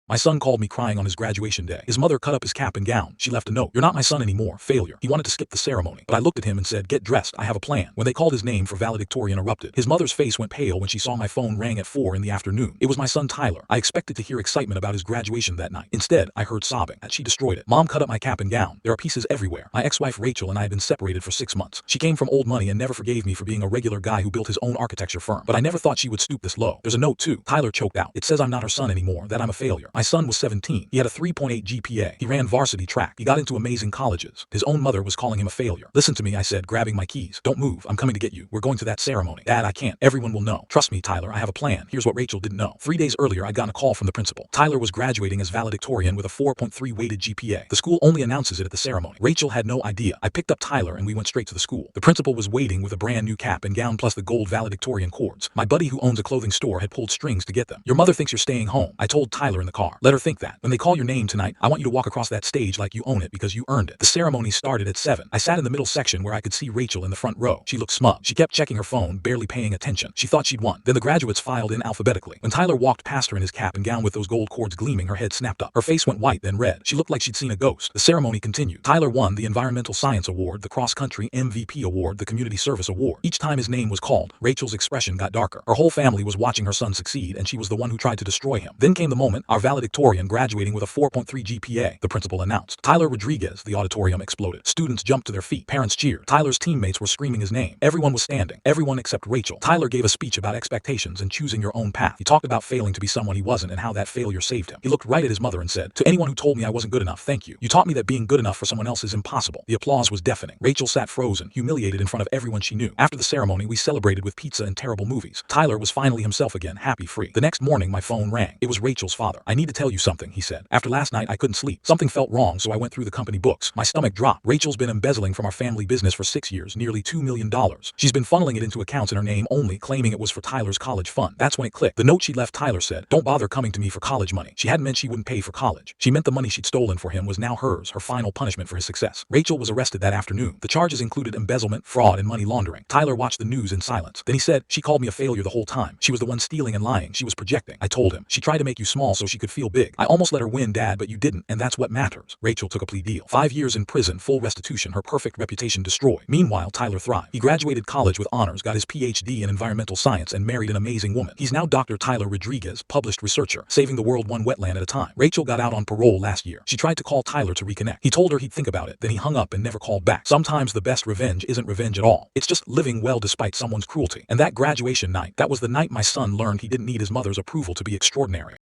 My son called me crying on his graduation day. His mother cut up his cap and gown. She left a note. You're not my son anymore. Failure. He wanted to skip the ceremony, but I looked at him and said, get dressed. I have a plan. When they called his name for valedictorian erupted. His mother's face went pale when she saw my phone rang at 4 in the afternoon. It was my son Tyler. I expected to hear excitement about his graduation that night. Instead, I heard sobbing. That she destroyed it. Mom cut up my cap and gown. There are pieces everywhere. My ex-wife Rachel and I had been separated for 6 months. She came from old money and never forgave me for being a regular guy who built his own architecture firm. But I never thought she would stoop this low. There's a note too. Tyler choked out. It says I'm not her son anymore, that I'm a failure. My son was 17. He had a 3.8 GPA. He ran varsity track. He got into amazing colleges. His own mother was calling him a failure. Listen to me, I said, grabbing my keys. Don't move. I'm coming to get you. We're going to that ceremony. Dad, I can't. Everyone will know. Trust me, Tyler, I have a plan. Here's what Rachel didn't know. 3 days earlier, I'd gotten a call from the principal. Tyler was graduating as valedictorian with a 4.3 weighted GPA. The school only announces it at the ceremony. Rachel had no idea. I picked up Tyler and we went straight to the school. The principal was waiting with a brand new cap and gown plus the gold valedictorian cords. My buddy who owns a clothing store had pulled strings to get them. Your mother thinks you're staying home. I told Tyler in the car. Let her think that. When they call your name tonight, I want you to walk across that stage like you own it because you earned it. The ceremony started at 7. I sat in the middle section where I could see Rachel in the front row. She looked smug. She kept checking her phone, barely paying attention. She thought she'd won. Then the graduates filed in alphabetically. When Tyler walked past her in his cap and gown with those gold cords gleaming, her head snapped up. Her face went white, then red. She looked like she'd seen a ghost. The ceremony continued. Tyler won the Environmental Science Award, the Cross Country MVP Award, the Community Service Award. Each time his name was called, Rachel's expression got darker. Her whole family was watching her son succeed, and she was the one who tried to destroy him. Then came the moment, our valedictorian graduating with a 4.3 GPA, the principal announced. Tyler Rodriguez. The auditorium exploded. Students jumped to their feet. Parents cheered. Tyler's teammates were screaming his name. Everyone was standing. Everyone except Rachel. Tyler gave a speech about expectations and choosing your own path. He talked about failing to be someone he wasn't and how that failure saved him. He looked right at his mother and said, to anyone who told me I wasn't good enough, thank you. You taught me that being good enough for someone else is impossible. The applause was deafening. Rachel sat frozen, humiliated in front of everyone she knew. After the ceremony, we celebrated with pizza and terrible movies. Tyler was finally himself again, happy, free. The next morning, my phone rang. It was Rachel's father. I need to tell you something, he said. After last night, I couldn't sleep. Something felt wrong, so I went through the company books. My stomach dropped. Rachel's been embezzling from our family business for 6 years, nearly $2 million. She's been funneling it into accounts in her name only, claiming it was for Tyler's college fund. That's when it clicked. The note she left Tyler said, don't bother coming to me for college money. She hadn't meant she wouldn't pay for college. She meant the money she'd stolen for him was now hers, her final punishment for his success. Rachel was arrested that afternoon. The charges included embezzlement, fraud, and money laundering. Tyler watched the news in silence. Then he said, she called me a failure the whole time. She was the one stealing and lying. She was projecting. I told him. She tried to make you small so she could feel big. I almost let her win, Dad, but you didn't, and that's what matters. Rachel took a plea deal. 5 years in prison, full restitution, her perfect reputation destroyed. Meanwhile, Tyler thrived. He graduated college with honors, got his PhD in environmental science, and married an amazing woman. He's now Dr. Tyler Rodriguez, published researcher, saving the world one wetland at a time. Rachel got out on parole last year. She tried to call Tyler to reconnect. He told her he'd think about it, then he hung up and never called back. Sometimes the best revenge isn't revenge at all. It's just living well despite someone's cruelty. And that graduation night, that was the night my son learned he didn't need his mother's approval to be extraordinary.